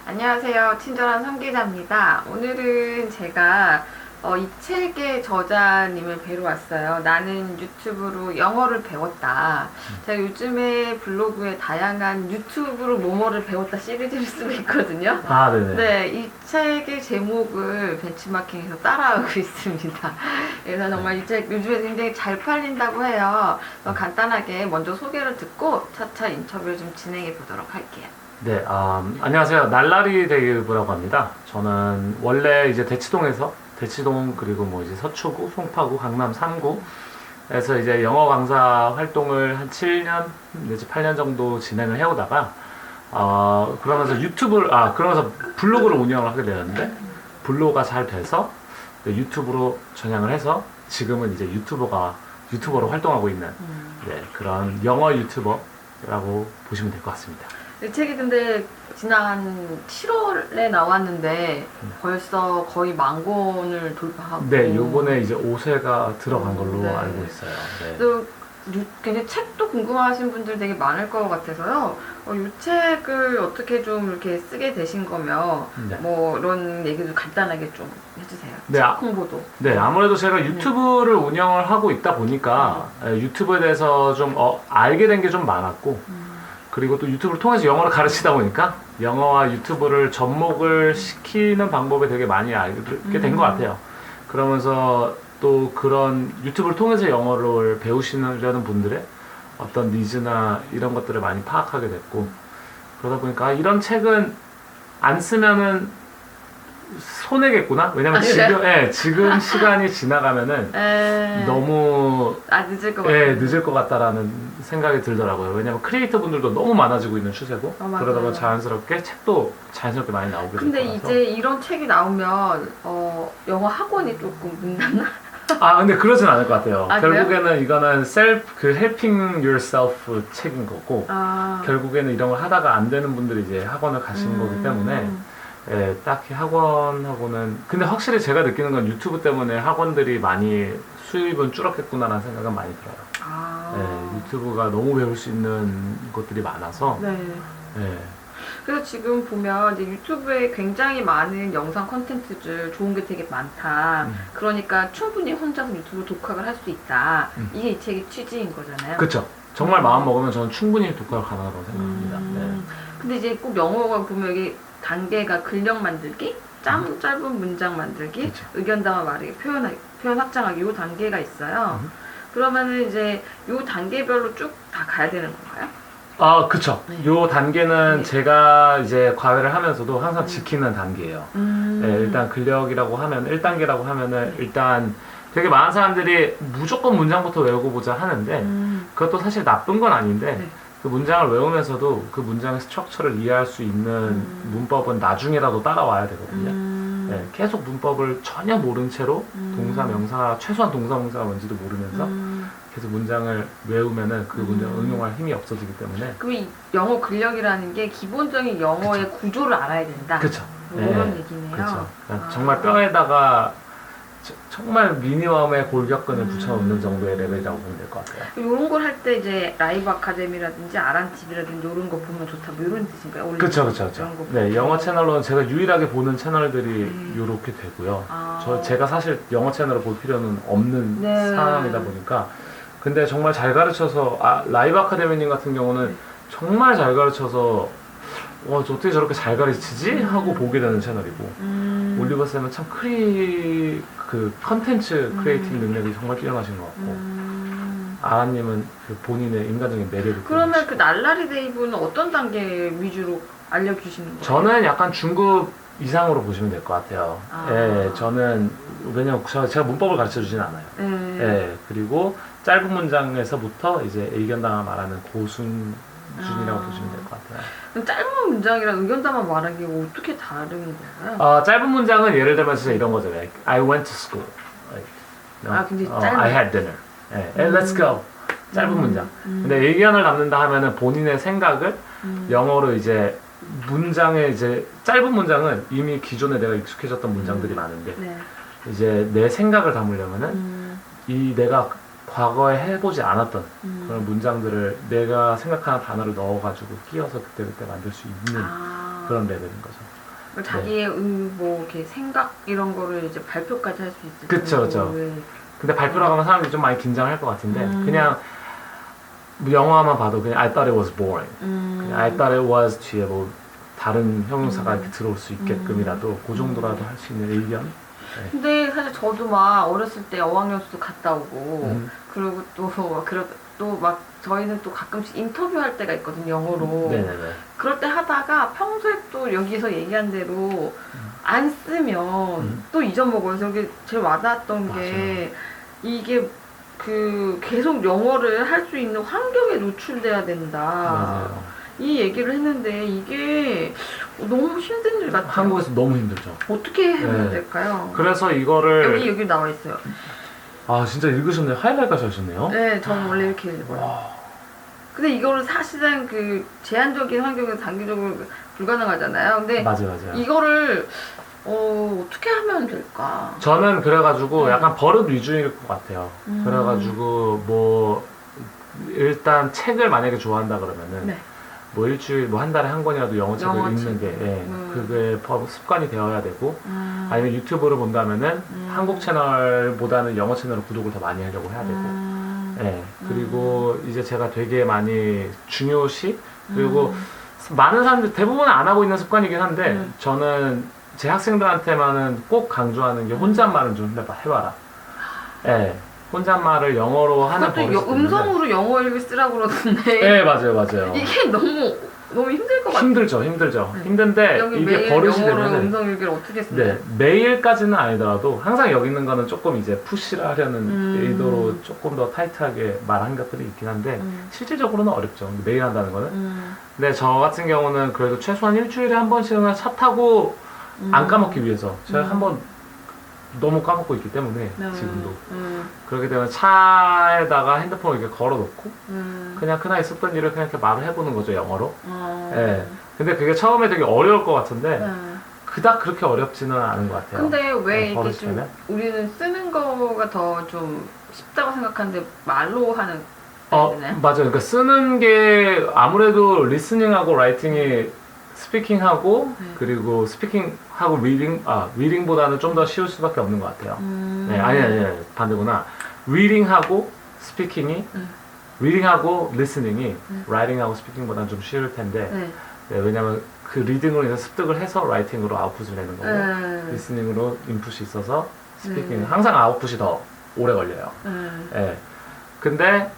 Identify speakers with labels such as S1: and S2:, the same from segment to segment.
S1: 안녕하세요. 친절한 성기자입니다. 오늘은 제가 이 책의 저자님을 뵈러 왔어요. 나는 유튜브로 영어를 배웠다. 제가 요즘에 블로그에 다양한 유튜브로 뭐뭐를 배웠다 시리즈를 쓰고 있거든요.
S2: 아, 네네.
S1: 네, 이 책의 제목을 벤치마킹해서 따라하고 있습니다. 그래서 정말 이 책 요즘에 굉장히 잘 팔린다고 해요. 그래서 간단하게 먼저 소개를 듣고 차차 인터뷰를 좀 진행해 보도록 할게요.
S2: 네, 안녕하세요. 날라리 데이브라고 합니다. 저는 원래 이제 대치동 그리고 뭐 이제 서초구, 송파구, 강남 3구에서 이제 영어 강사 활동을 한 7년 내지 8년 정도 진행을 해오다가 그러면서 블로그를 운영을 하게 되었는데 블로그가 잘 돼서 유튜브로 전향을 해서 지금은 이제 유튜버로 활동하고 있는 네, 그런 영어 유튜버라고 보시면 될 것 같습니다.
S1: 이 책이 근데 지난 7월에 나왔는데 벌써 거의 10,000권을 돌파하고
S2: 네, 요번에 이제 5세가 들어간 걸로
S1: 네.
S2: 알고 있어요. 네.
S1: 또 굉장히 책도 궁금하신 분들 되게 많을 것 같아서요. 이 책을 어떻게 좀 이렇게 쓰게 되신 거며
S2: 네.
S1: 뭐 이런 얘기도 간단하게 좀 해주세요.
S2: 네,
S1: 책 홍보도.
S2: 네, 아무래도 제가 유튜브를 운영을 하고 있다 보니까 유튜브에 대해서 좀 알게 된 게 좀 많았고 그리고 또 유튜브를 통해서 영어를 가르치다 보니까 영어와 유튜브를 접목을 시키는 방법에 되게 많이 알게 된 것 같아요. 그러면서 또 그런 유튜브를 통해서 영어를 배우시려는 분들의 어떤 니즈나 이런 것들을 많이 파악하게 됐고 그러다 보니까 이런 책은 안 쓰면은 손해겠구나. 왜냐면 지금 시간이 지나가면은 너무
S1: 늦을 것 같아요.
S2: 늦을 것 같다라는 생각이 들더라고요. 왜냐면 크리에이터 분들도 너무 많아지고 있는 추세고 그러다 보면 자연스럽게 책도 자연스럽게 많이 나오게 될
S1: 근데
S2: 거라서.
S1: 이제 이런 책이 나오면 영어 학원이 조금 문닫나?
S2: 근데 그러진 않을 것 같아요. 결국에는
S1: 그래요?
S2: 이거는 helping yourself 책인 거고 결국에는 이런 걸 하다가 안 되는 분들이 이제 학원을 가시는 거기 때문에 딱히 학원하고는 근데 확실히 제가 느끼는 건 유튜브 때문에 학원들이 많이 수입은 줄었겠구나라는 생각은 많이 들어요. 유튜브가 너무 배울 수 있는 것들이 많아서
S1: 그래서 지금 보면 이제 유튜브에 굉장히 많은 영상 콘텐츠들 좋은 게 되게 많다. 그러니까 충분히 혼자서 유튜브 독학을 할 수 있다. 이게 이 책의 취지인 거잖아요.
S2: 그렇죠. 정말 마음 먹으면 저는 충분히 독학을 가능하다고 생각합니다.
S1: 근데 이제 꼭 영어가 보면 여기 단계가 근력 만들기, 짧은 문장 만들기,
S2: 그쵸.
S1: 의견 담아 말하기, 표현 확장하기 요 단계가 있어요. 그러면은 이제 요 단계별로 쭉 다 가야 되는 건가요?
S2: 그쵸.
S1: 네.
S2: 요 단계는
S1: 네.
S2: 제가 이제 과외를 하면서도 항상 지키는 단계예요. 일단 근력이라고 하면 1단계라고 하면은 일단 되게 많은 사람들이 무조건 문장부터 외우고 보자 하는데 그것도 사실 나쁜 건 아닌데 그 문장을 외우면서도 그 문장의 스트럭처를 이해할 수 있는 문법은 나중에라도 따라와야 되거든요. 계속 문법을 전혀 모른 채로 동사, 명사, 최소한 동사, 명사가 뭔지도 모르면서 계속 문장을 외우면은 그 문장을 응용할 힘이 없어지기 때문에
S1: 그럼 이 영어 근력이라는 게 기본적인 영어의 구조를 알아야 된다.
S2: 그쵸.
S1: 이런 얘기네요.
S2: 그쵸. 정말 뼈에다가 정말 미니멈의 골격근을 붙여놓는 정도의 레벨이라고 보면 될 것 같아요.
S1: 이런 걸 할 때 이제 라이브 아카데미라든지 아란TV라든지 이런 거 보면 좋다 뭐 이런 뜻인가요?
S2: 그쵸. 네, 영어 채널로는 제가 유일하게 보는 채널들이 요렇게 되고요. 제가 사실 영어 채널을 볼 필요는 없는 상황이다 보니까 근데 정말 잘 가르쳐서 라이브 아카데미님 같은 경우는 정말 잘 가르쳐서 저 어떻게 저렇게 잘 가르치지? 하고 보게 되는 채널이고 올리버 쌤은 참 컨텐츠 크리에이팅 능력이 정말 뛰어나신 것 같고 아라님은 그 본인의 인간적인 매력이
S1: 그러면 그 날라리 데이브는 어떤 단계 위주로 알려주시는 거예요?
S2: 저는 약간 중급 이상으로 보시면 될 것 같아요. 저는 왜냐면 제가 문법을 가르쳐 주진 않아요. 그리고 짧은 문장에서부터 이제 의견 담아 말하는 고수준이라고 보시면 될 것 같아요.
S1: 그럼 짧은 문장이랑 의견 담아 말하기 어떻게 다른 건가요?
S2: 짧은 문장은 예를 들면 진짜 이런 거죠. I went to school.
S1: 굉장히 짧은.
S2: I had dinner. Let's go. 짧은 문장. 근데 의견을 담는다 하면은 본인의 생각을 영어로 이제 문장에 이제 짧은 문장은 이미 기존에 내가 익숙해졌던 문장들이 많은데 이제 내 생각을 담으려면은 이 내가 과거에 해보지 않았던 그런 문장들을 내가 생각하는 단어를 넣어가지고 끼워서 그때그때 만들 수 있는 그런 레벨인 거죠.
S1: 자기의 뭐 이렇게 생각 이런 거를 이제 발표까지 할 수 있을
S2: 그쵸, 그쵸.
S1: 정도의.
S2: 근데 발표라고 하면 사람들이 좀 많이 긴장할 것 같은데 그냥 영화만 봐도 그냥 I thought it was boring. 그냥 I thought it was 뒤에 뭐 다른 형용사가 이렇게 들어올 수 있게끔이라도 그 정도라도 할 수 있는 의견. 네.
S1: 근데 사실 저도 막 어렸을 때 어학연수도 갔다 오고 그리고 또 막 저희는 또 가끔씩 인터뷰할 때가 있거든요, 영어로.
S2: 네네네.
S1: 그럴 때 하다가 평소에 또 여기서 얘기한 대로 안 쓰면 또 잊어먹어요. 그래서 이게 제일 와닿았던 게 이게 그 계속 영어를 할 수 있는 환경에 노출돼야 된다.
S2: 맞아요.
S1: 이 얘기를 했는데 이게 너무 힘든 일 같아요.
S2: 한국에서 너무 힘들죠.
S1: 어떻게 하면
S2: 네.
S1: 될까요?
S2: 그래서 이거를
S1: 여기 나와 있어요.
S2: 아 진짜 읽으셨네요. 하이라이트까지 하셨네요.
S1: 네, 저는 원래 이렇게 읽어요.
S2: 와.
S1: 근데 이거를 사실은 그 제한적인 환경에서 단기적으로 불가능하잖아요. 근데
S2: 맞아요.
S1: 이거를 어떻게 하면 될까?
S2: 저는 그래가지고 약간 버릇 위주일 것 같아요. 그래가지고 뭐 일단 책을 만약에 좋아한다 그러면은
S1: 네.
S2: 뭐 일주일 뭐 한 달에 한 권이라도 영어 책을
S1: 영어
S2: 읽는
S1: 책.
S2: 게 그게 습관이 되어야 되고 아니면 유튜브를 본다면은 한국 채널보다는 영어 채널을 구독을 더 많이 하려고 해야 되고 예. 그리고 이제 제가 되게 많이 중요시 그리고 많은 사람들 대부분은 안 하고 있는 습관이긴 한데 저는 제 학생들한테만은 꼭 강조하는 게 혼잣말은 좀 해봐라. 예. 혼잣말을 영어로 하는 버릇이
S1: 그것도 음성으로 영어 읽을 쓰라고 그러던데.
S2: 네, 맞아요.
S1: 이게 너무 힘들 것 같아요.
S2: 힘들죠. 힘든데
S1: 여기
S2: 이게
S1: 매일
S2: 버릇이
S1: 영어로
S2: 되면은
S1: 음성 읽기를 어떻게 쓰나요?
S2: 네, 매일까지는 아니더라도 항상 여기 있는 거는 조금 이제 푸시를 하려는 의도로 조금 더 타이트하게 말한 것들이 있긴 한데 실질적으로는 어렵죠. 매일 한다는 거는. 근데 저 같은 경우는 그래도 최소한 일주일에 한 번씩은 차 타고 안 까먹기 위해서 제가 한번 너무 까먹고 있기 때문에 지금도 그렇게 되면 차에다가 핸드폰을 이렇게 걸어놓고 그냥 그날 있었던 일을 그냥 이렇게 말을 해보는 거죠, 영어로. 예. 근데 그게 처음에 되게 어려울 것 같은데 그닥 그렇게 어렵지는 않은 것 같아요.
S1: 근데 왜 이게
S2: 버릇이
S1: 좀
S2: 되면?
S1: 우리는 쓰는 거가 더 좀 쉽다고 생각하는데 말로 하는
S2: 맞아요. 그러니까 쓰는 게 아무래도 리스닝하고 라이팅이 스피킹하고 그리고 스피킹하고 리딩보다는 좀 더 쉬울 수밖에 없는 것 같아요. 네, 아니 반대구나. 리딩하고 스피킹이 리딩하고 리스닝이 라이팅하고 스피킹보다는 좀 쉬울 텐데 네, 왜냐면 그 리딩으로 인해서 습득을 해서 라이팅으로 아웃풋을 내는 거고 리스닝으로 인풋이 있어서 스피킹은 항상 아웃풋이 더 오래 걸려요. 네. 근데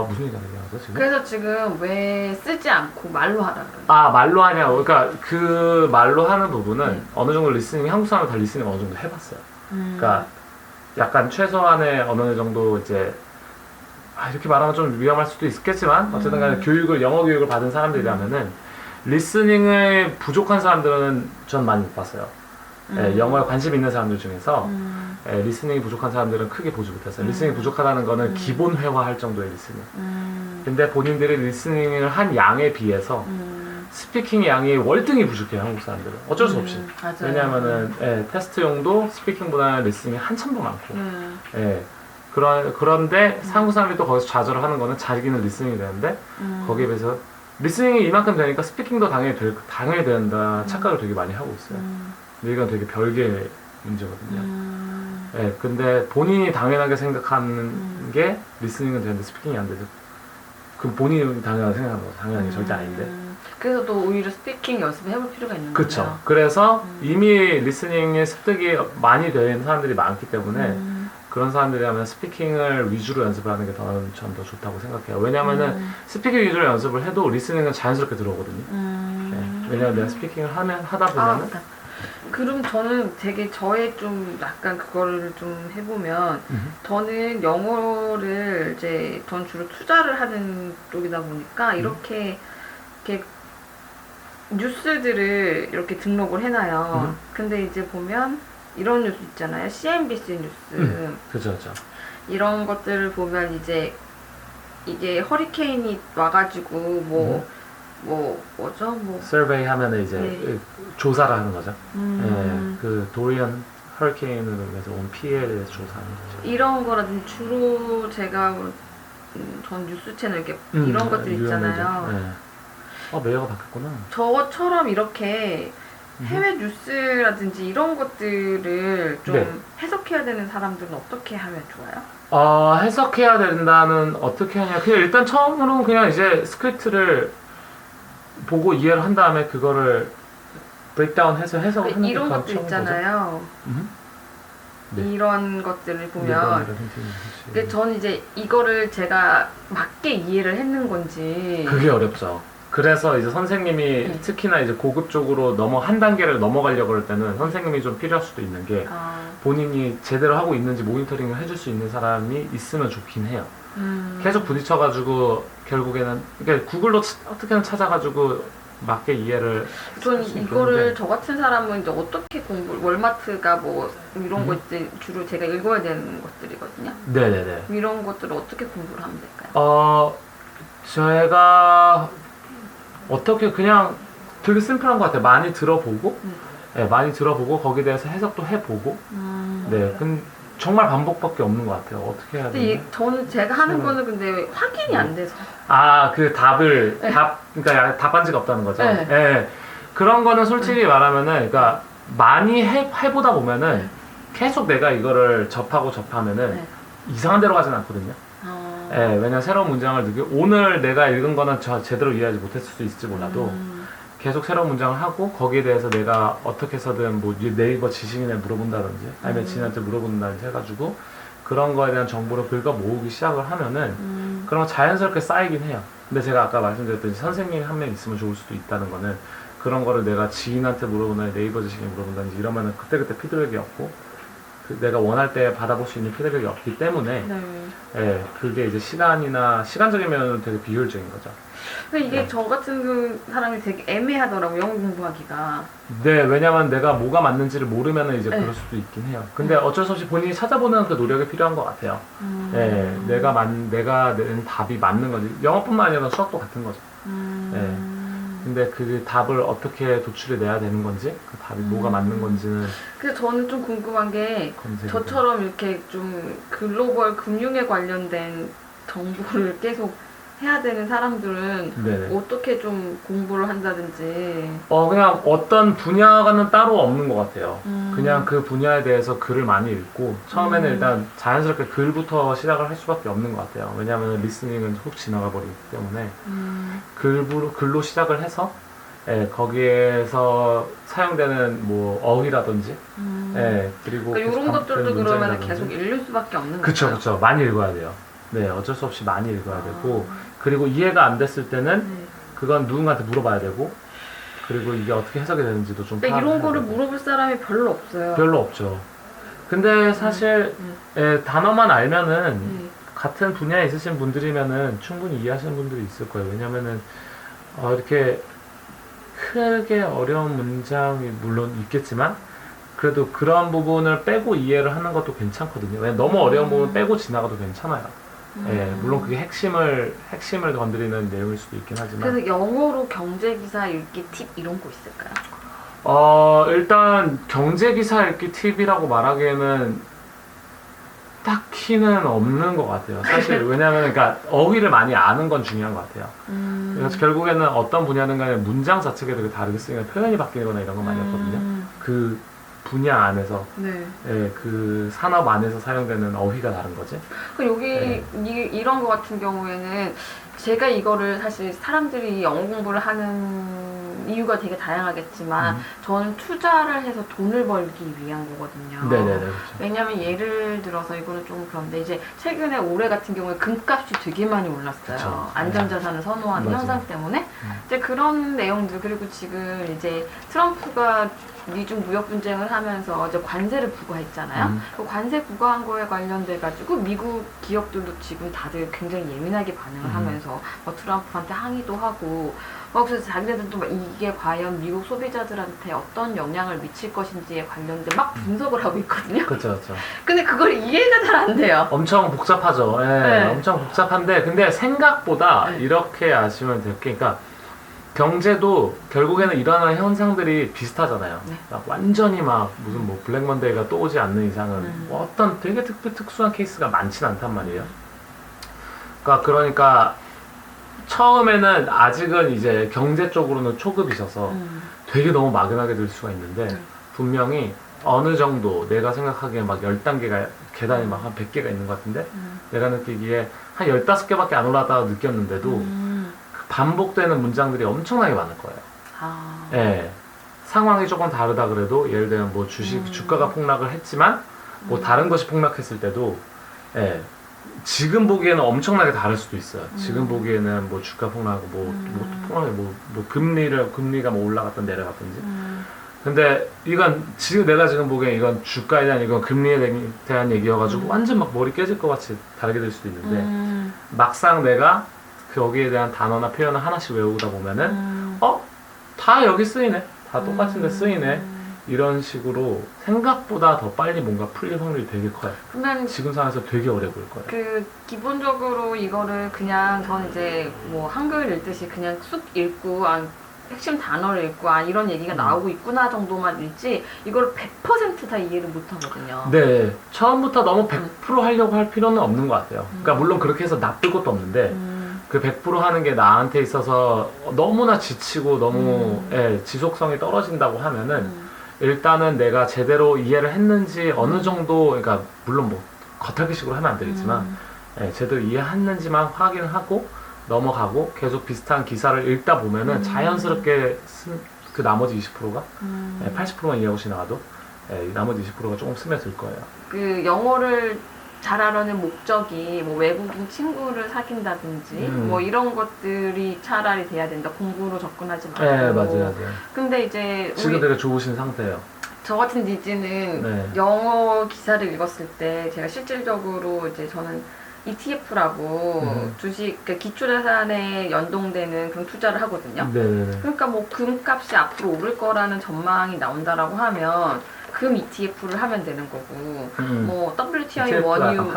S2: 무슨 얘기가 되냐고 지금?
S1: 그래서 지금 왜 쓰지 않고 말로 하라 그러는
S2: 말로 하냐고. 그러니까 그 말로 하는 부분은 어느 정도 리스닝, 한국 사람은 다 리스닝 어느 정도 해봤어요. 그러니까 약간 최소한의 어느 정도 이제 이렇게 말하면 좀 위험할 수도 있겠지만 어쨌든 간에 영어 교육을 받은 사람들이라면은 리스닝을 부족한 사람들은 전 많이 못 봤어요. 예, 영어에 관심 있는 사람들 중에서 리스닝이 부족한 사람들은 크게 보지 못했어요. 리스닝이 부족하다는 거는 기본 회화할 정도의 리스닝. 근데 본인들이 리스닝을 한 양에 비해서 스피킹 양이 월등히 부족해요, 한국 사람들은. 어쩔 수 없이.
S1: 맞아요.
S2: 왜냐하면은 테스트용도 스피킹보다는 리스닝이 한참 더 많고. 그런데 한국 사람들이 또 거기서 좌절을 하는 거는 자기는 리스닝이 되는데 거기에 비해서 리스닝이 이만큼 되니까 스피킹도 당연히 된다 착각을 되게 많이 하고 있어요. 근데 이건 되게 별개의 문제거든요. 근데 본인이 당연하게 생각하는 게 리스닝은 되는데 스피킹이 안 돼서 그 본인이 당연하게 생각하는 거 당연히 절대 아닌데.
S1: 그래서 또 오히려 스피킹 연습을 해볼 필요가 있는 거예요.
S2: 그렇죠. 그래서 이미 리스닝의 습득이 많이 된 사람들이 많기 때문에 그런 사람들이라면 스피킹을 위주로 연습을 하는 게 전 더 좋다고 생각해요. 왜냐면은 스피킹 위주로 연습을 해도 리스닝은 자연스럽게 들어오거든요. 왜냐면 내가 스피킹을 하다 보면은
S1: 그럼 저는 되게 저의 좀 약간 그거를 좀 해보면 저는 영어를 이제 전 주로 투자를 하는 쪽이다 보니까 이렇게 뉴스들을 이렇게 등록을 해놔요. 근데 이제 보면 이런 뉴스 있잖아요. CNBC 뉴스.
S2: 그렇죠.
S1: 이런 것들을 보면 이제 이게 허리케인이 와가지고 뭐죠?
S2: 서베이 하면은 이제 조사를 하는 거죠. 그 도리안 허리케인으로 인해서 온 피해에 대해서 조사하는 거죠.
S1: 이런 거라든지 주로 제가 전 뉴스 채널 이렇게 이런 것들 있잖아요.
S2: 메이어가 바뀌었구나.
S1: 저처럼 이렇게 해외 뉴스라든지 이런 것들을 좀
S2: 네.
S1: 해석해야 되는 사람들은 어떻게 하면 좋아요?
S2: 해석해야 된다는 어떻게 하냐. 그냥 일단 처음으로 그냥 이제 스크립트를 보고 이해를 한 다음에 그거를 브레이크다운 해서 해석을 하는 게
S1: 이런
S2: 가장
S1: 것들
S2: 처음
S1: 있잖아요.
S2: 네.
S1: 이런 것들을 보면
S2: 거죠.
S1: 근데 전 이제 이거를 제가 맞게 이해를 했는 건지
S2: 그게 어렵죠. 그래서 이제 선생님이
S1: 네.
S2: 특히나 이제 고급 쪽으로 한 단계를 넘어가려고 할 때는 선생님이 좀 필요할 수도 있는 게 본인이 제대로 하고 있는지 모니터링을 해줄 수 있는 사람이 있으면 좋긴 해요. 계속 부딪혀가지고 결국에는 그러니까 구글로 어떻게든 찾아가지고 맞게 이해를
S1: 전
S2: 할수
S1: 이거를
S2: 있는데.
S1: 저 같은 사람은 이제 어떻게 월마트가 뭐 이런 거 이제 주로 제가 읽어야 되는 것들이거든요.
S2: 네네네.
S1: 이런 것들을 어떻게 공부를 하면 될까요?
S2: 제가 어떻게 그냥 되게 심플한 것 같아요. 많이 들어보고, 네, 많이 들어보고 거기에 대해서 해석도 해보고, 네, 정말 반복밖에 없는 것 같아요. 어떻게 해야
S1: 근데
S2: 되나?
S1: 저는 제가 하는 거는 근데 확인이 안 돼서.
S2: 그 답을
S1: 네.
S2: 그러니까 답안지가 없다는 거죠.
S1: 네.
S2: 네. 그런 거는 솔직히 말하면은, 그러니까 많이 해보다 보면은 계속 내가 이거를 접하면은
S1: 네.
S2: 이상한 데로 가진 않거든요. 예, 왜냐면 새로운 문장을 오늘 내가 읽은 거는 제대로 이해하지 못했을 수 있을지 몰라도 계속 새로운 문장을 하고 거기에 대해서 내가 어떻게 해서든 뭐 네이버 지식인에 물어본다든지 아니면 지인한테 물어본다든지 해가지고 그런 거에 대한 정보를 긁어 모으기 시작을 하면은 그런 거 자연스럽게 쌓이긴 해요. 근데 제가 아까 말씀드렸듯이 선생님이 한 명 있으면 좋을 수도 있다는 거는 그런 거를 내가 지인한테 물어본다든지 네이버 지식인에 물어본다든지 이러면은 그때그때 피드백이 없고 내가 원할 때 받아볼 수 있는 피드백이 없기 때문에 예, 그게 이제 시간적인 면은 되게 비효율적인 거죠.
S1: 근데 이게
S2: 네.
S1: 저 같은 그 사람이 되게 애매하더라고요. 영어 공부하기가.
S2: 네, 왜냐면 내가 뭐가 맞는지를 모르면은 이제
S1: 네.
S2: 그럴 수도 있긴 해요. 근데 어쩔 수 없이 본인이 찾아보는 그 노력이 필요한 것 같아요. 예, 내가 낸 답이 맞는 건지 영어뿐만 아니라 수학도 같은 거죠. 예. 근데 그 답을 어떻게 도출해내야 되는 건지 그 답이 뭐가 맞는 건지는
S1: 그래서 저는 좀 궁금한 게 저처럼 이렇게 좀 글로벌 금융에 관련된 정보를 계속 해야 되는 사람들은
S2: 네네.
S1: 어떻게 좀 공부를 한다든지.
S2: 그냥 어떤 분야가는 따로 없는 것 같아요.
S1: 음.
S2: 그냥 그 분야에 대해서 글을 많이 읽고 처음에는 일단 자연스럽게 글부터 시작을 할 수밖에 없는 것 같아요. 왜냐하면 리스닝은 훅 지나가 버리기 때문에 글로 시작을 해서 거기에서 사용되는 뭐 어휘라든지 그리고
S1: 그러니까 이런
S2: 계속
S1: 것들도
S2: 반복되는
S1: 그러면
S2: 문장이라든지.
S1: 계속 읽을 수밖에 없는
S2: 그쵸
S1: 거예요.
S2: 그쵸 많이 읽어야 돼요. 네, 어쩔 수 없이 많이 읽어야 되고 그리고 이해가 안 됐을 때는 그건 누군가한테 물어봐야 되고 그리고 이게 어떻게 해석이 되는지도 좀
S1: 근데 이런
S2: 파악해야
S1: 거를
S2: 되고.
S1: 물어볼 사람이 별로 없어요.
S2: 별로 없죠. 근데 사실 단어만 알면은 같은 분야에 있으신 분들이면은 충분히 이해하시는 분들이 있을 거예요. 왜냐면은 이렇게 크게 어려운 문장이 물론 있겠지만 그래도 그런 부분을 빼고 이해를 하는 것도 괜찮거든요. 왜냐면 너무 어려운 부분 빼고 지나가도 괜찮아요. 물론 그게 핵심을 건드리는 내용일 수도 있긴 하지만.
S1: 그래서 영어로 경제기사 읽기 팁 이런 거 있을까요?
S2: 일단 경제기사 읽기 팁이라고 말하기에는 딱히는 없는 것 같아요. 사실 왜냐하면 그러니까 어휘를 많이 아는 건 중요한 것 같아요. 그래서 결국에는 어떤 분야든 간에 문장 자체가 되게 다르게 쓰니까 표현이 바뀌거나 이런 건 많이 없거든요. 그 분야 안에서 그 산업 안에서 사용되는 어휘가 다른 거지.
S1: 여기 이런 거 같은 경우에는 제가 이거를 사실 사람들이 영어 공부를 하는 이유가 되게 다양하겠지만 저는 투자를 해서 돈을 벌기 위한 거거든요.
S2: 네네네. 그렇죠.
S1: 왜냐면 예를 들어서 이거는 좀 그런데 이제 최근에 올해 같은 경우에 금값이 되게 많이 올랐어요.
S2: 그쵸.
S1: 안전자산을 선호하는
S2: 맞아요.
S1: 현상 때문에 이제 그런 내용들 그리고 지금 이제 트럼프가 미중 무역 분쟁을 하면서 이제 관세를 부과했잖아요. 그 관세 부과한 거에 관련돼 가지고 미국 기업들도 지금 다들 굉장히 예민하게 반응을 하면서 트럼프한테 항의도 하고 그래서 자기네들도 막 이게 과연 미국 소비자들한테 어떤 영향을 미칠 것인지에 관련돼 막 분석을 하고 있거든요.
S2: 그렇죠, 그렇죠.
S1: 근데 그걸 이해가 잘 안 돼요.
S2: 엄청 복잡하죠. 엄청 복잡한데 근데 생각보다
S1: 네.
S2: 이렇게 아시면 될 게, 그러니까 경제도 결국에는 일어나는 현상들이 비슷하잖아요. 막 완전히 막 무슨 뭐 블랙 먼데이가 또 오지 않는 이상은 뭐 어떤 되게 특수한 케이스가 많진 않단 말이에요. 그러니까 처음에는 아직은 이제 경제 쪽으로는 초급이셔서 되게 너무 막연하게 들 수가 있는데 분명히 어느 정도 내가 생각하기에 막 10단계가 계단이 막 한 100개가 있는 것 같은데 내가 느끼기에 한 15개밖에 안 올라가다가 느꼈는데도 그 반복되는 문장들이 엄청나게 많을 거예요.
S1: 아.
S2: 예. 상황이 조금 다르다 그래도 예를 들면 뭐 주가가 폭락을 했지만 뭐 다른 것이 폭락했을 때도 예. 지금 보기에는 엄청나게 다를 수도 있어요. 지금 보기에는 뭐 주가 폭락하고 뭐 금리가 뭐 올라갔던 내려갔던지. 근데 이건 내가 지금 보기엔 이건 주가에 대한 이건 금리에 대한 얘기여가지고 완전 막 머리 깨질 것 같이 다르게 될 수도 있는데 막상 내가 거기에 대한 단어나 표현을 하나씩 외우다 보면은 다 여기 쓰이네, 다 똑같은데 쓰이네, 이런 식으로 생각보다 더 빨리 뭔가 풀릴 확률이 되게 커요.
S1: 그러면
S2: 지금 상황에서 되게 어려 보일 거예요.
S1: 그 기본적으로 이거를 그냥 전 이제 뭐 한글 읽듯이 그냥 쑥 읽고 핵심 단어를 읽고 이런 얘기가 나오고 있구나 정도만 읽지 이걸 100% 다 이해를 못 하거든요.
S2: 네, 처음부터 너무 100% 하려고 할 필요는 없는 것 같아요. 그러니까 물론 그렇게 해서 나쁠 것도 없는데 그 100% 하는 게 나한테 있어서 너무나 지치고 너무 지속성이 떨어진다고 하면은 일단은 내가 제대로 이해를 했는지 어느 정도, 그러니까 물론 뭐 겉핥기식으로 하면 안 되겠지만 제대로 이해했는지만 확인하고 넘어가고 계속 비슷한 기사를 읽다 보면은 자연스럽게 그 나머지 20%가 80%만 이해하고 지나가도 나머지 20%가 조금 스며들 거예요.
S1: 그 영어를 잘하려는 목적이 뭐 외국인 친구를 사귄다든지 뭐 이런 것들이 차라리 돼야 된다. 공부로 접근하지 말고.
S2: 네, 맞아요.
S1: 근데 이제
S2: 지금 되게 좋으신 상태예요.
S1: 저 같은 니즈는 영어 기사를 읽었을 때 제가 실질적으로 이제 저는 ETF라고 주식, 그러니까 기초자산에 연동되는 그런 투자를 하거든요.
S2: 네네네.
S1: 그러니까 뭐 금값이 앞으로 오를 거라는 전망이 나온다라고 하면 금 ETF를 하면 되는 거고, 뭐 WTI 원유,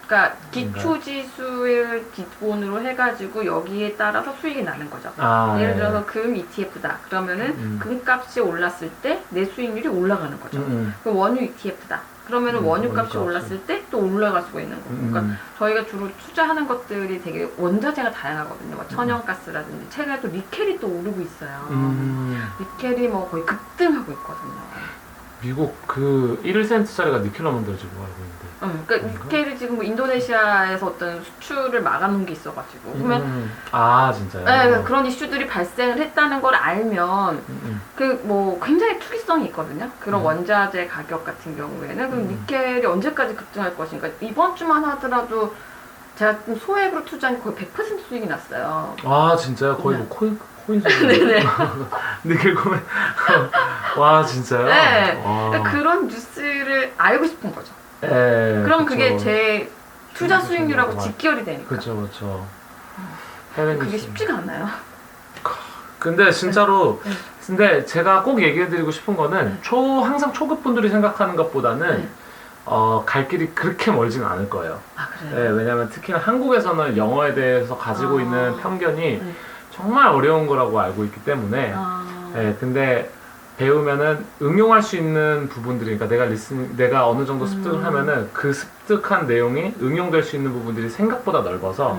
S1: 그러니까 기초지수를 기본으로 해가지고 여기에 따라서 수익이 나는 거죠. 예를 들어서 금 ETF다. 그러면은 금값이 올랐을 때 내 수익률이 올라가는 거죠. 그럼 원유 ETF다. 그러면은 원유값이 올랐을 때 또 올라갈 수가 있는 거고. 그러니까 저희가 주로 투자하는 것들이 되게 원자재가 다양하거든요. 뭐 천연가스라든지 최근에 또 니켈이 또 오르고 있어요. 니켈이 뭐 거의 급등하고 있거든요.
S2: 미국 그 1센트짜리가 니켈로 만들어지고 알고 있는데.
S1: 그러니까 니켈이 지금 뭐 인도네시아에서 어떤 수출을 막아놓은 게 있어가지고. 그러면
S2: 진짜요?
S1: 네, 그런 이슈들이 발생을 했다는 걸 알면 그 뭐 굉장히 투기성이 있거든요. 그런 원자재 가격 같은 경우에는 그럼 니켈이 언제까지 급등할 것인가. 이번 주만 하더라도 제가 좀 소액으로 투자한 게 거의 100% 수익이 났어요.
S2: 진짜요? 거의 뭐 코인
S1: 네네.
S2: 니켈 코인. 와, 진짜요?
S1: 네. 그러니까 그런 뉴스를 알고 싶은 거죠. 그럼 그게 제 투자 수익률하고 직결이 되니까.
S2: 그렇죠.
S1: 그게 쉽지가 않아요.
S2: 근데 진짜로 근데 제가 꼭 얘기해드리고 싶은 거는 항상 초급 분들이 생각하는 것보다는 갈 길이 그렇게 멀지는 않을 거예요.
S1: 그래요?
S2: 왜냐면 특히나 한국에서는 영어에 대해서 가지고 있는 편견이 정말 어려운 거라고 알고 있기 때문에 근데 배우면은 응용할 수 있는 부분들이, 그러니까 내가 어느 정도 습득을 하면은 그 습득한 내용이 응용될 수 있는 부분들이 생각보다 넓어서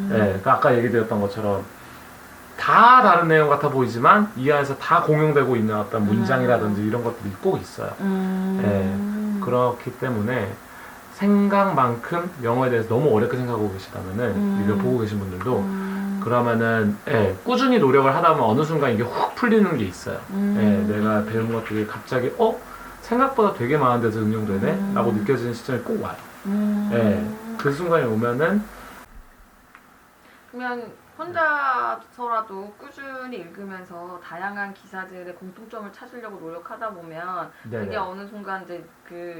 S2: 그러니까 아까 얘기 드렸던 것처럼 다 다른 내용 같아 보이지만 이 안에서 다 공용되고 있는 어떤 문장이라든지 이런 것들이 꼭 있어요. 그렇기 때문에 생각만큼 영어에 대해서 너무 어렵게 생각하고 계시다면은 이걸 보고 계신 분들도 그러면은 꾸준히 노력을 하다 보면 어느 순간 이게 훅 풀리는 게 있어요. 내가 배운 것들이 갑자기 생각보다 되게 많은 데서 응용되네 라고 느껴지는 시점이 꼭 와요. 그 순간이 오면은
S1: 그러면 혼자서라도 꾸준히 읽으면서 다양한 기사들의 공통점을 찾으려고 노력하다 보면 그게 어느 순간 이제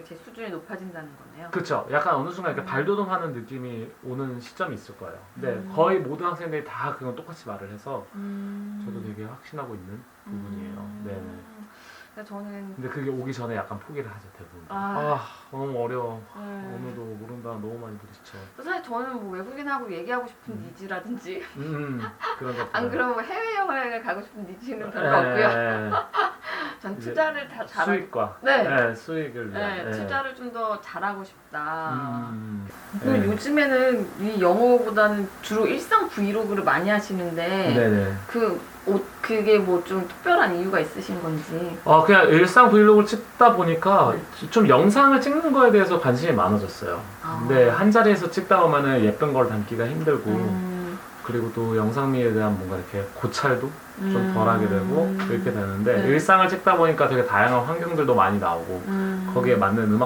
S1: 제 수준이 높아진다는 거네요.
S2: 그렇죠. 약간 어느 순간 이렇게 발돋움하는 느낌이 오는 시점이 있을 거예요. 거의 모든 학생들이 다 그건 똑같이 말을 해서 저도 되게 확신하고 있는 부분이에요. 근데 그게 오기 전에 약간 포기를 하죠, 대부분. 너무 어려워. 오늘도 모른다, 너무 많이 부딪혀.
S1: 사실 저는 뭐 외국인하고 얘기하고 싶은 니즈라든지
S2: 그런 것.
S1: 안 그러면 해외 여행을 가고 싶은 니즈는 별로 없고요. 전 투자를 다 잘하고
S2: 수익과 수익을 위한
S1: 투자를 좀 더 잘하고 싶다. 요즘에는 이 영어보다는 주로 일상 브이로그를 많이 하시는데 그 그게 뭐 좀 특별한 이유가 있으신 건지.
S2: 그냥 일상 브이로그를 찍다 보니까 좀 영상을 찍는 거에 대해서 관심이 많아졌어요. 근데 한 자리에서 찍다 보면은 예쁜 걸 담기가 힘들고 그리고 또 영상미에 대한 뭔가 이렇게 고찰도 좀 덜하게 되고 이렇게 되는데
S1: 네.
S2: 일상을 찍다 보니까 되게 다양한 환경들도 많이 나오고 거기에 맞는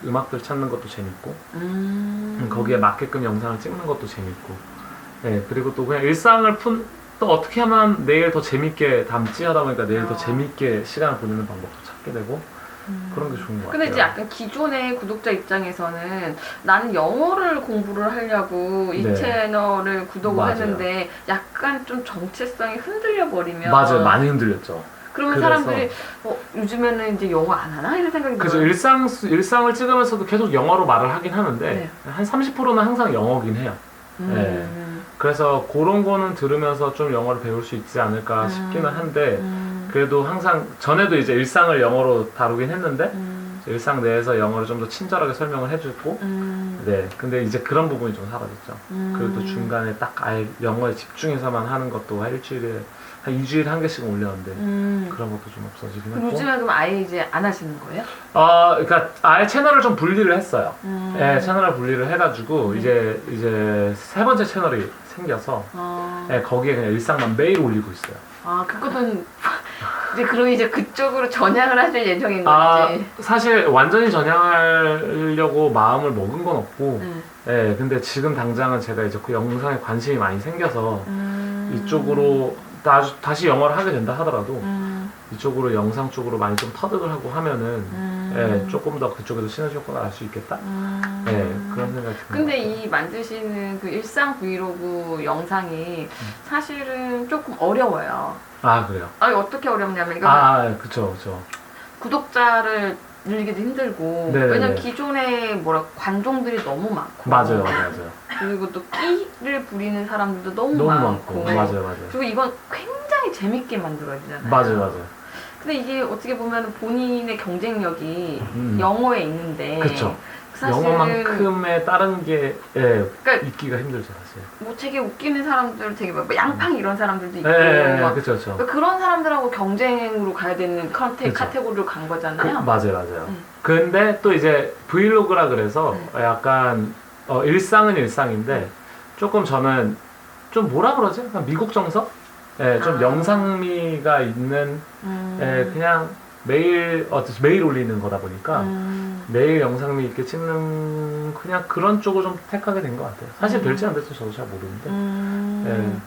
S2: 음악들 찾는 것도 재밌고 거기에 맞게끔 영상을 찍는 것도 재밌고 네, 그리고 또 그냥 일상을 또 어떻게 하면 내일 더 재밌게 담지 하다 보니까 내일 더 재밌게 시간을 보내는 방법도 찾게 되고 그런 게 좋은 것 같아요.
S1: 근데 이제 약간 기존의 구독자 입장에서는 나는 영어를 공부를 하려고 이
S2: 네.
S1: 채널을 구독을
S2: 맞아요.
S1: 했는데 약간 좀 정체성이 흔들려 버리면
S2: 맞아요. 많이 흔들렸죠.
S1: 그러면
S2: 그래서-
S1: 사람들이 요즘에는 이제 영어 안 하나 이런 생각이
S2: 그죠.
S1: 들어요.
S2: 일상을 찍으면서도 계속 영어로 말을 하긴 하는데
S1: 네.
S2: 한 30%는 항상 영어긴 해요. 그래서 그런 거는 들으면서 좀 영어를 배울 수 있지 않을까 싶기는 한데 그래도 항상 전에도 이제 일상을 영어로 다루긴 했는데 일상 내에서 영어를 좀 더 친절하게 설명을 해주고 네 근데 이제 그런 부분이 좀 사라졌죠. 그리고 또 중간에 딱 아예 영어에 집중해서만 하는 것도 한 일주일에 한 2주일에 한 개씩 올렸는데 그런 것도 좀 없어지긴
S1: 그럼
S2: 했고
S1: 요즘에 그럼 아예 이제 안 하시는 거예요?
S2: 그러니까 아예 채널을 좀 분리를 했어요. 네, 채널을 분리를 해가지고 이제 세 번째 채널이 생겨서 네, 거기에 그냥 일상만 매일 올리고 있어요.
S1: 그거는 이제 그럼 이제 그쪽으로 전향을 하실 예정인 건지.
S2: 사실 완전히 전향하려고 마음을 먹은 건 없고, 네, 근데 지금 당장은 제가 이제 그 영상에 관심이 많이 생겨서 이쪽으로 다시 영어를 하게 된다 하더라도 이쪽으로 영상 쪽으로 많이 좀 터득을 하고 하면은 예, 조금 더 그쪽에도 시너지 효과가 날 수 있겠다. 예, 그런 생각이 듭니다.
S1: 근데 이 만드시는 그 일상 브이로그 영상이 사실은 조금 어려워요.
S2: 그래요.
S1: 어떻게 어렵냐면 이거
S2: 그쵸.
S1: 구독자를 늘리기도 힘들고
S2: 네네네.
S1: 왜냐면 기존에 관종들이 너무 많고
S2: 맞아요.
S1: 그리고 또 끼를 부리는 사람들도 너무
S2: 너무
S1: 많고
S2: 맞아요.
S1: 그리고 이건 굉장히 재밌게 만들어야 되잖아요.
S2: 맞아요.
S1: 근데 이게 어떻게 보면 본인의 경쟁력이 영어에 있는데
S2: 그쵸.
S1: 사실은
S2: 영어만큼의 다른 게
S1: 그러니까
S2: 있기가 힘들죠, 사실.
S1: 뭐 되게 웃기는 사람들 되게 뭐 양팡 이런 사람들도 있고 막
S2: 그쵸.
S1: 그런 사람들하고 경쟁으로 가야 되는
S2: 그쵸.
S1: 카테고리로 간 거잖아요.
S2: 맞아요. 근데 또 이제 브이로그라 그래서 약간 일상은 일상인데 조금 저는 좀 뭐라 그러지? 약간 미국 정서? 좀 영상미가 있는 그냥 매일 올리는 거다 보니까 매일 영상미 있게 찍는 그냥 그런 쪽을 좀 택하게 된 것 같아요. 사실 될지 안 될지 저도 잘 모르는데.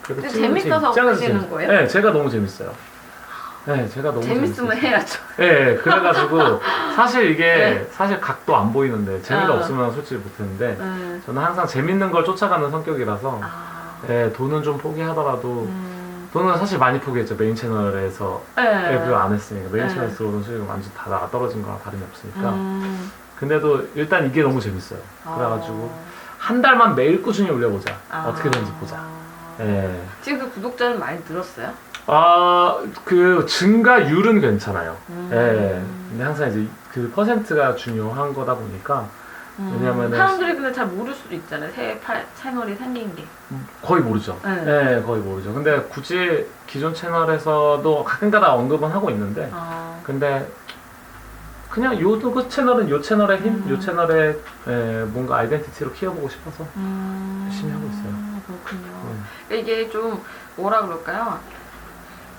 S2: 그래도
S1: 근데
S2: 찍는 제
S1: 재밌어서
S2: 입장에서
S1: 하시는 거예요?
S2: 네, 제가 너무 재밌어요. 네, 제가 너무
S1: 재밌으면
S2: 재밌어요.
S1: 해야죠.
S2: 네, 그래가지고 사실 이게
S1: 네.
S2: 사실 각도 안 보이는데 재미가 없으면 솔직히 못했는데 저는 항상 재밌는 걸 쫓아가는 성격이라서 돈은 좀 포기하더라도 돈은 사실 많이 포기했죠. 메인 채널에서 그거 안 했으니까 메인 채널에서 들어오는 수익은 완전 다 나가 떨어진 거랑 다름이 없으니까 근데도 일단 이게 너무 재밌어요. 그래가지고 한 달만 매일 꾸준히 올려보자. 어떻게 되는지 보자.
S1: 지금 그 구독자는 많이 늘었어요?
S2: 그 증가율은 괜찮아요. 근데 항상 이제 그 퍼센트가 중요한 거다 보니까 왜냐면은
S1: 사람들이 근데 잘 모를 수도 있잖아요. 새 채널이 생긴 게.
S2: 거의 모르죠. 거의 모르죠. 근데 굳이 기존 채널에서도 가끔가다 언급은 하고 있는데 근데 그냥 그 채널은 요 채널의 힘, 요 채널의 뭔가 아이덴티티로 키워보고 싶어서 열심히 하고 있어요.
S1: 그렇군요. 이게 좀 뭐라 그럴까요?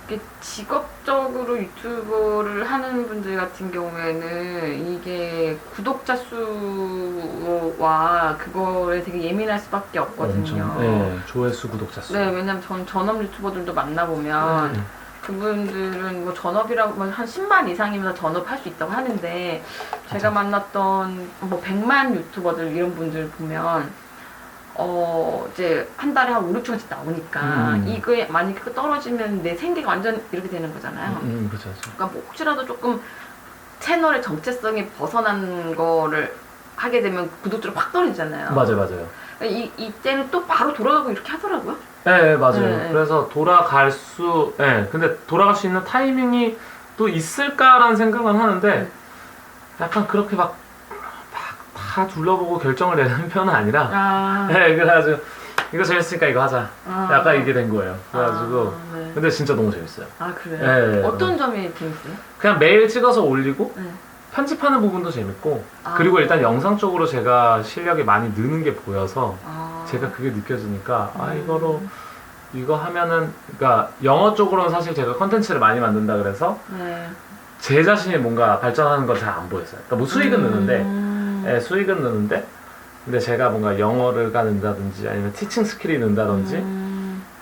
S1: 이게 직업적으로 유튜버를 하는 분들 같은 경우에는 이게 구독자 수와 그거에 되게 예민할 수밖에 없거든요.
S2: 조회수, 구독자 수.
S1: 네, 왜냐면 전 전업 유튜버들도 만나보면 그분들은 뭐 전업이라고 한 10만 이상이면 전업할 수 있다고 하는데 제가 만났던 뭐 100만 유튜버들 이런 분들 보면 이제 한 달에 한 5, 6천원씩 나오니까 이거에 만약에 떨어지면 내 생계가 완전 이렇게 되는 거잖아요.
S2: 그렇죠.
S1: 그러니까 뭐 혹시라도 조금 채널의 정체성이 벗어난 거를 하게 되면 구독자를 확 떨어지잖아요.
S2: 맞아요.
S1: 이때는 또 바로 돌아가고 이렇게 하더라고요.
S2: 네, 맞아요. 그래서 근데 돌아갈 수 있는 타이밍이 또 있을까라는 생각은 하는데 약간 그렇게 막 다 둘러보고 결정을 내는 편은 아니라 그래가지고 이거 재밌으니까 이거 하자. 약간 이게 된 거예요. 그래가지고
S1: 네.
S2: 근데 진짜 너무 재밌어요.
S1: 아 그래요?
S2: 네.
S1: 어떤 점이 재밌어요?
S2: 그냥 매일 찍어서 올리고
S1: 네.
S2: 편집하는 부분도 재밌고
S1: 아.
S2: 그리고 일단 영상 쪽으로 제가 실력이 많이 느는 게 보여서
S1: 아.
S2: 제가 그게 느껴지니까 이거 하면은 그러니까 영어 쪽으로는 사실 제가 컨텐츠를 많이 만든다 그래서
S1: 네.
S2: 제 자신이 뭔가 발전하는 건 잘 안 보였어요. 그러니까 뭐 수익은 느는데 수익은 느는데 근데 제가 뭔가 영어가 는다든지 아니면 티칭 스킬이 는다든지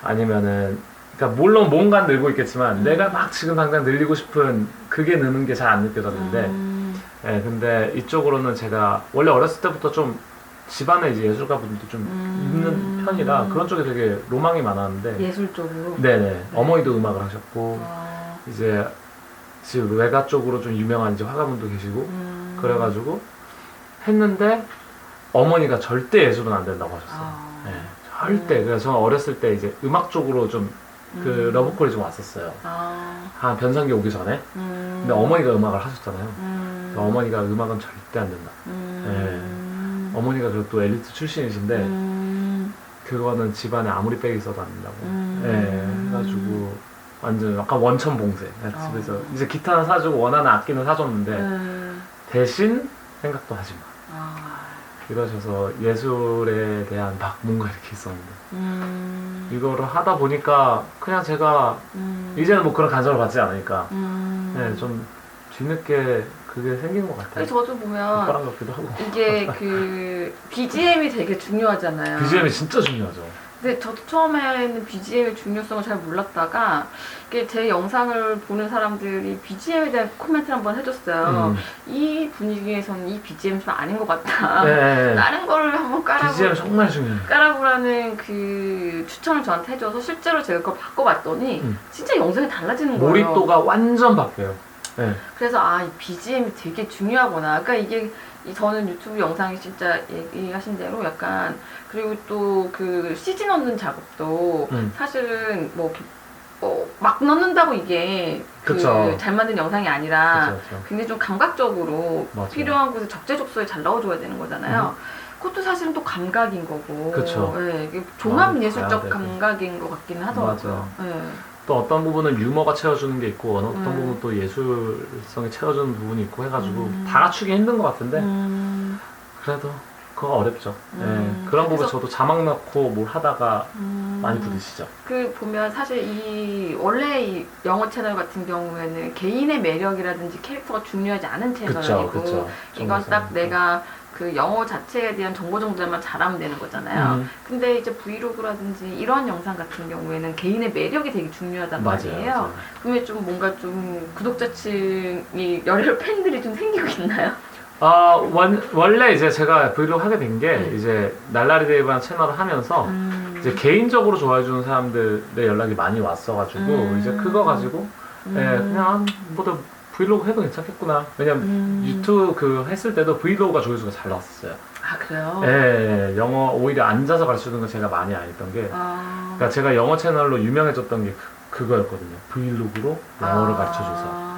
S2: 아니면은 그러니까 물론 뭔가 늘고 있겠지만 내가 막 지금 당장 늘리고 싶은 그게 느는 게 잘 안 느껴졌는데 예, 근데 이쪽으로는 제가 원래 어렸을 때부터 좀 집안에 이제 예술가 분들도 좀 있는 편이라 그런 쪽에 되게 로망이 많았는데
S1: 예술 쪽으로?
S2: 네네 어머니도 음악을 하셨고 이제 지금 외가 쪽으로 좀 유명한 이제 화가분도 계시고 그래가지고 했는데 어머니가 절대 예술은 안 된다고 하셨어요. 네, 절대. 그래서 저는 어렸을 때 이제 음악 쪽으로 좀 그 러브콜이 좀 왔었어요. 한 변성기 오기 전에. 근데 어머니가 음악을 하셨잖아요. 그래서 어머니가 음악은 절대 안 된다. 네. 어머니가 그리고 또 엘리트 출신이신데 그거는 집안에 아무리 백이 있어도 안 된다고. 네, 해가지고 완전 약간 원천 봉쇄. 집에서 이제 기타는 사주고 원하는 악기는 사줬는데 대신 생각도 하지 마. 이러셔서 예술에 대한 막 뭔가 이렇게 있었는데 이거를 하다 보니까 그냥 제가 이제는 뭐 그런 간섭을 받지 않으니까 네, 좀 뒤늦게 그게 생긴 것 같아요.
S1: 저도 보면
S2: 오빠랑 같기도 하고
S1: 이게 그 BGM이 되게 중요하잖아요.
S2: BGM이 진짜 중요하죠.
S1: 근데 저도 처음에는 BGM의 중요성을 잘 몰랐다가 이게 제 영상을 보는 사람들이 BGM에 대한 코멘트를 한번 해줬어요. 이 분위기에서는 이 BGM 좀 아닌 것 같다.
S2: 네.
S1: 다른 거를 한번
S2: BGM 정말 중요해요.
S1: 깔아보라는 그 추천을 저한테 해줘서 실제로 제가 그걸 바꿔봤더니 진짜 영상이 달라지는 거예요.
S2: 몰입도가 완전 바뀌어요. 네.
S1: 그래서 이 BGM이 되게 중요하구나. 그러니까 이게 저는 유튜브 영상이 진짜 얘기하신 대로 약간 그리고 또 그 CG 넣는 작업도 사실은 막 넣는다고 이게 잘 만든 영상이 아니라
S2: 그쵸.
S1: 굉장히 좀 감각적으로
S2: 맞아요.
S1: 필요한 곳에 적재적소에 잘 넣어줘야 되는 거잖아요. 그것도 사실은 또 감각인 거고.
S2: 그쵸.
S1: 네, 이게 종합
S2: 봐야
S1: 예술적
S2: 되고.
S1: 감각인 것 같기는 하더라고요. 네.
S2: 또 어떤 부분은 유머가 채워주는 게 있고 어떤 부분은 또 예술성이 채워주는 부분이 있고 해가지고 다 갖추기 힘든 것 같은데 그래도 그거 어렵죠. 네. 그런 부분 저도 자막 넣고 뭘 하다가 많이 부딪히죠.
S1: 그 보면 사실 원래 이 영어 채널 같은 경우에는 개인의 매력이라든지 캐릭터가 중요하지 않은 채널이고
S2: 그쵸.
S1: 이건 딱 내가 그 영어 자체에 대한 정보 정도만 잘하면 되는 거잖아요. 근데 이제 브이로그라든지 이런 영상 같은 경우에는 개인의 매력이 되게 중요하단 말이에요.
S2: 맞아요.
S1: 그러면 좀 뭔가 좀 구독자층이 열혈 팬들이 좀 생기고 있나요?
S2: 원래 이제 제가 브이로그 하게 된 게 이제 날라리 데이브라는 채널을 하면서 이제 개인적으로 좋아해주는 사람들의 연락이 많이 왔어가지고 이제 그거 가지고 그냥 뭐든 브이로그 해도 괜찮겠구나. 왜냐면 유튜브 했을 때도 브이로그가 조회수가 잘 나왔었어요.
S1: 아 그래요?
S2: 네, 영어 오히려 앉아서 가르쳐주는 건 제가 많이 안 했던 게 그러니까 제가 영어 채널로 유명해졌던 게 그거였거든요. 브이로그로 영어를 가르쳐줘서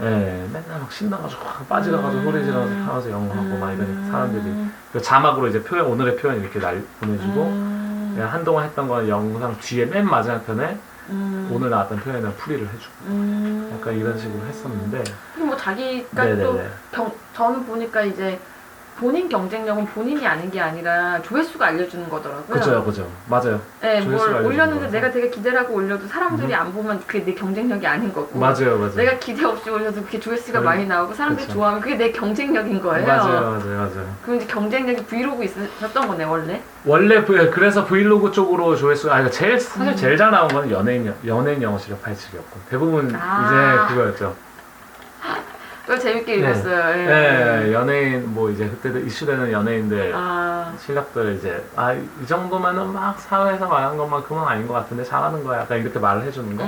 S2: 맨날 막 신나가지고 빠져가지고 소리 지르면서 하면서 영어하고 막 이런 사람들이 그 자막으로 이제 오늘의 표현 이렇게 보내주고 한동안 했던 건 영상 뒤에 맨 마지막 편에 오늘 나왔던 표현을 풀이를 해주고 약간 이런 식으로 했었는데
S1: 뭐 자기가 또 저는 보니까 이제 본인 경쟁력은 본인이 아는 게 아니라 조회수가 알려주는 거더라고요.
S2: 그죠. 맞아요.
S1: 네, 뭘 올렸는데 내가 되게 기대를 하고 올려도 사람들이 안 보면 그게 내 경쟁력이 아닌 거고.
S2: 맞아요.
S1: 내가 기대 없이 올려도 그게 조회수가 많이 나오고 사람들이 좋아하면 그게 내 경쟁력인 거예요.
S2: 맞아요.
S1: 그럼 이제 경쟁력이 브이로그 있었던 거네, 원래?
S2: 그래서 브이로그 쪽으로 조회수가, 사실 제일 잘 나온 건 연예인 영어 실력 파헤치기였고, 대부분 이제 그거였죠.
S1: 그걸 재밌게 읽었어요.
S2: 네, 연예인, 이제 그때도 이슈되는 연예인들 실력들 이제, 이 정도면은 막 사회에서 말한 것만큼은 아닌 것 같은데 잘하는 거야. 약간 이렇게 말을 해주는 거.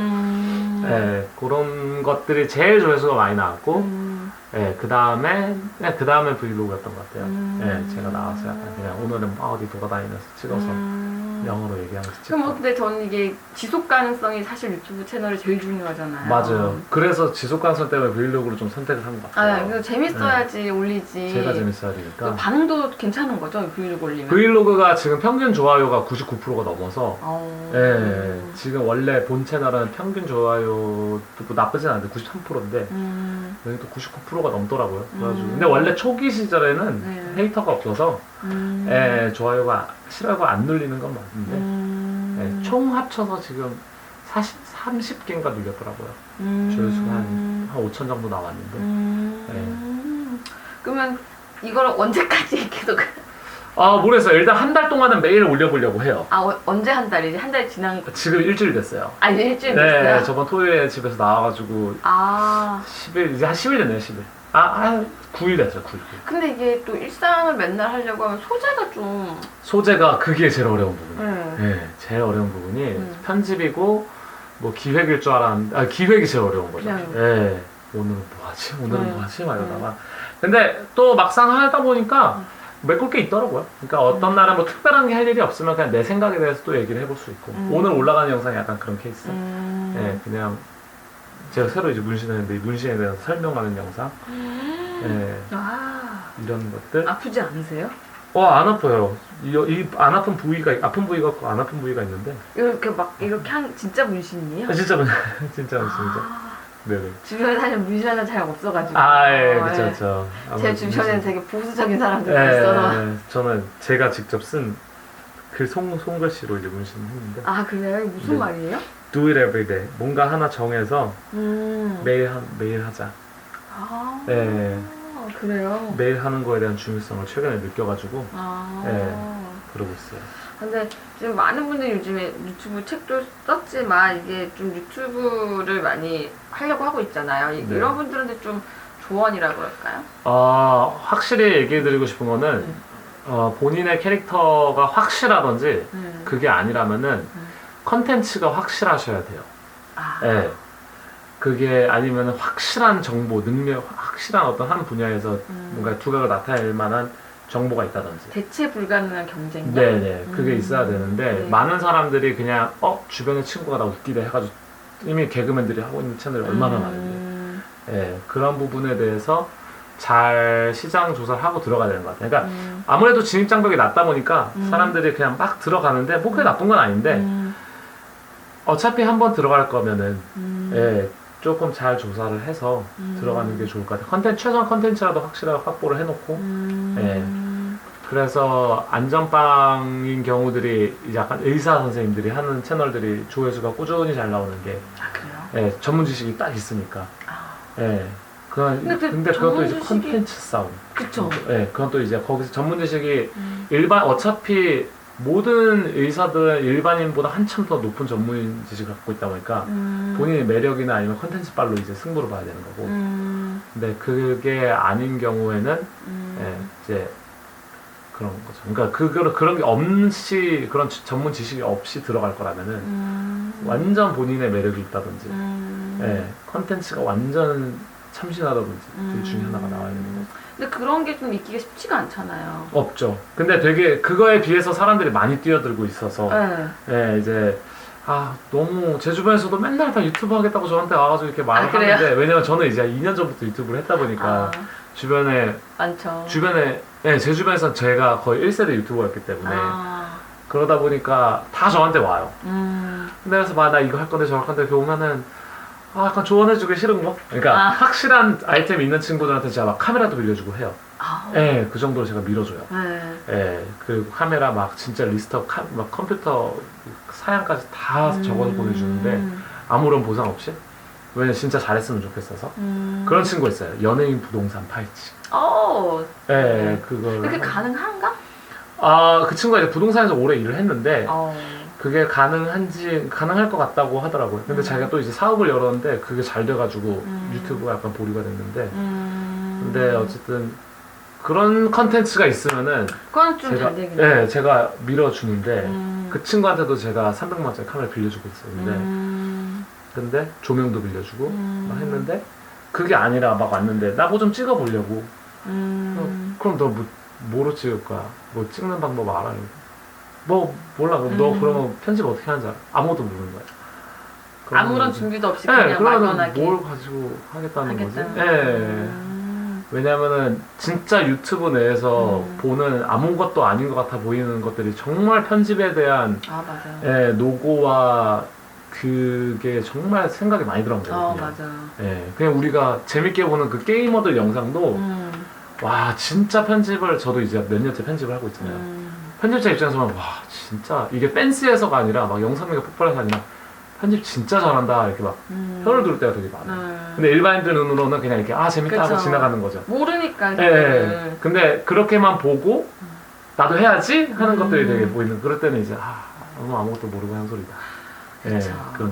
S2: 그런 것들이 제일 조회수가 많이 나왔고, 그 다음에 브이로그였던 것 같아요. 제가 나와서 약간 그냥 오늘은 어디 돌아다니면서 찍어서 영어로 얘기하면서 찍고.
S1: 그럼 근데 저는 이게 지속 가능성이 사실 유튜브 채널이 제일 중요하잖아요.
S2: 맞아요. 그래서 지속 가능성 때문에 브이로그를 좀 선택을 한 것 같아요.
S1: 그래서 재밌어야지 올리지.
S2: 제가 재밌어야 되니까.
S1: 반응도 괜찮은 거죠, 브이로그 올리면?
S2: 브이로그가 지금 평균 좋아요가 99%가 넘어서
S1: 어.
S2: 예, 지금 원래 본 채널은 평균 좋아요도 뭐 나쁘진 않은데 93%인데 여기 또 99%가 넘더라고요. 그래가지고 근데 원래 초기 시절에는
S1: 네.
S2: 헤이터가 없어서 예, 좋아요가 싫어요가 안 눌리는 건 맞는데 예, 총 합쳐서 지금 30개인가 눌렸더라고요. 조회수가 한 5천 정도 나왔는데
S1: 그러면 이걸 언제까지 계속
S2: 모르겠어요. 일단 한 달 동안은 매일 올려보려고 해요.
S1: 언제 한 달이지? 한 달 지난
S2: 지금 일주일 됐어요.
S1: 이제 일주일 됐어요?
S2: 네, 저번 토요일에 집에서 나와가지고 10일, 이제 한 10일 됐네요, 10일. 한 9일 됐어요, 9일.
S1: 근데 이게 또 일상을 맨날 하려고 하면 소재가 좀
S2: 소재가 그게 제일 어려운 부분이에요. 네, 제일 어려운 부분이 편집이고 뭐 기획일 줄 알았는데 기획이 제일 어려운 거죠. 네, 오늘은 뭐 하지? 오늘은 뭐 하지? 막 이러다가 근데 또 막상 하다 보니까 메꿀 게 있더라고요. 그러니까 어떤 날은 뭐 특별한 게 할 일이 없으면 그냥 내 생각에 대해서 또 얘기를 해볼 수 있고 오늘 올라가는 영상이 약간 그런 케이스. 네, 그냥 제가 새로 이제 문신했는데 이 문신에 대해서 설명하는 영상. 네, 이런 것들.
S1: 아프지 않으세요?
S2: 안 아파요. 안 아픈 부위가 없고 안 아픈 부위가 있는데.
S1: 이렇게 막 이렇게 한 진짜 문신이에요?
S2: 진짜 진짜 문신이죠. 네네.
S1: 주변에 사실 문신하는 잘 없어가지고.
S2: 예, 그쵸.
S1: 제 주변에는 되게 보수적인 사람들이
S2: 네,
S1: 있어서.
S2: 저는 제가 직접 쓴 그 손글씨로 이제 문신을 했는데.
S1: 그래요? 이게 무슨 말이에요?
S2: Do it every day. 뭔가 하나 정해서 매일 하자. 네.
S1: 그래요?
S2: 매일 하는 거에 대한 중요성을 최근에 느껴가지고 네, 그러고 있어요.
S1: 근데 지금 많은 분들이 요즘에 유튜브 책도 썼지만 이게 좀 유튜브를 많이 하려고 하고 있잖아요.
S2: 네.
S1: 이런 분들한테 좀 조언이라 그럴까요?
S2: 확실히 얘기해드리고 싶은 거는 본인의 캐릭터가 확실하던지 그게 아니라면은 컨텐츠가 확실하셔야 돼요. 네. 그게 아니면 확실한 정보, 능력, 확실한 어떤 한 분야에서 뭔가 두각을 나타낼 만한 정보가 있다든지.
S1: 대체 불가능한 경쟁력?
S2: 네네. 그게 있어야 되는데, 많은 사람들이 그냥, 주변에 친구가 나 웃기다 해가지고, 이미 개그맨들이 하고 있는 채널이 얼마나 많은데. 네, 그런 부분에 대해서 잘 시장 조사를 하고 들어가야 되는 것 같아요. 그러니까, 아무래도 진입장벽이 낮다 보니까, 사람들이 그냥 막 들어가는데, 뭐 그게 나쁜 건 아닌데, 어차피 한번 들어갈 거면은, 예, 조금 잘 조사를 해서 들어가는 게 좋을 것 같아요. 최소한 컨텐츠라도 확실하게 확보를 해놓고, 예. 그래서 안전빵인 경우들이 이제 약간 의사 선생님들이 하는 채널들이 조회수가 꾸준히 잘 나오는 게,
S1: 그래요?
S2: 예, 전문 지식이 딱 있으니까. 예. 근데 그건 또 이제 컨텐츠 싸움.
S1: 그쵸.
S2: 예, 그건 또 이제 거기서 전문 지식이 어차피 모든 의사들은 일반인보다 한참 더 높은 전문 지식을 갖고 있다 보니까 본인의 매력이나 아니면 컨텐츠 빨로 이제 승부를 봐야 되는 거고 근데 그게 아닌 경우에는 예, 이제 그런 거죠. 그러니까 그런 게 없이 그런 전문 지식이 없이 들어갈 거라면은 완전 본인의 매력이 있다든지 예, 컨텐츠가 완전 참신하다든지 둘 중에 하나가 나와야 되는 거죠.
S1: 근데 그런 게 좀 있기가 쉽지가 않잖아요.
S2: 없죠. 근데 되게 그거에 비해서 사람들이 많이 뛰어들고 있어서 예, 이제 너무 제 주변에서도 맨날 다 유튜브 하겠다고 저한테 와가지고 이렇게 말을 하는데 왜냐면 저는 이제 2년 전부터 유튜브를 했다 보니까 주변에
S1: 많죠.
S2: 제 주변에서 제가 거의 1세대 유튜버였기 때문에 그러다 보니까 다 저한테 와요. 근데 그래서 나 이거 할 건데 저거 할 건데 이렇게 오면은 약간 조언해주기 싫은 거? 그러니까 확실한 아이템이 있는 친구들한테 제가 막 카메라도 빌려주고 해요. 예, 그 정도로 제가 밀어줘요. 예, 그리고 카메라 막 진짜 리스트업, 막 컴퓨터 사양까지 다 적어서 보내주는데 아무런 보상 없이? 왜냐면 진짜 잘했으면 좋겠어서. 그런 친구 있어요. 연예인 부동산 파헤치. 예, 그걸.
S1: 그게 가능한가?
S2: 그 친구가 이제 부동산에서 오래 일을 했는데 그게 가능할 것 같다고 하더라고요. 근데 자기가 또 이제 사업을 열었는데 그게 잘 돼가지고 유튜브가 약간 보류가 됐는데 근데 어쨌든 그런 컨텐츠가 있으면은
S1: 그건 좀 잘 되긴 해요.
S2: 네, 제가 밀어주는데 그 친구한테도 제가 300만 원짜리 카메라 빌려주고 있었는데 근데 조명도 빌려주고 막 했는데 그게 아니라 막 왔는데 나 뭐 좀 찍어보려고 그럼 너 뭐로 찍을 거야? 뭐 찍는 방법 알아? 뭐 몰라. 너 그러면 편집 어떻게 하는지 알아? 아무것도 모르는 거야.
S1: 아무런
S2: 이제-
S1: 준비도 없이
S2: 네,
S1: 그냥
S2: 그러면
S1: 막연하게
S2: 뭘 가지고 하겠다는 거지?
S1: 하겠다는
S2: 예. 왜냐면은 진짜 유튜브 내에서 보는 아무것도 아닌 것 같아 보이는 것들이 정말 편집에 대한
S1: 아 맞아요.
S2: 예, 노고와 그게 정말 생각이 많이 들어간 거거든요.
S1: 맞아요.
S2: 예, 그냥 우리가 재밌게 보는 그 게이머들 영상도 와 진짜 편집을 저도 이제 몇 년째 편집을 하고 있잖아요. 편집자 입장에서 보면 와 진짜 이게 팬스에서가 아니라 막 영상미가 폭발해서 아니라 편집 진짜 잘한다 이렇게 막 혀를 들을 때가 되게 많아요. 근데 일반인들 눈으로는 그냥 이렇게 아 재밌다 하고
S1: 그쵸.
S2: 지나가는 거죠.
S1: 모르니까
S2: 예, 예. 근데 그렇게만 보고 나도 해야지 하는 것들이 되게 보이는 그럴 때는 이제 아 너무 아무것도 모르고 하는 소리다. 예,
S1: 그쵸.
S2: 그런 게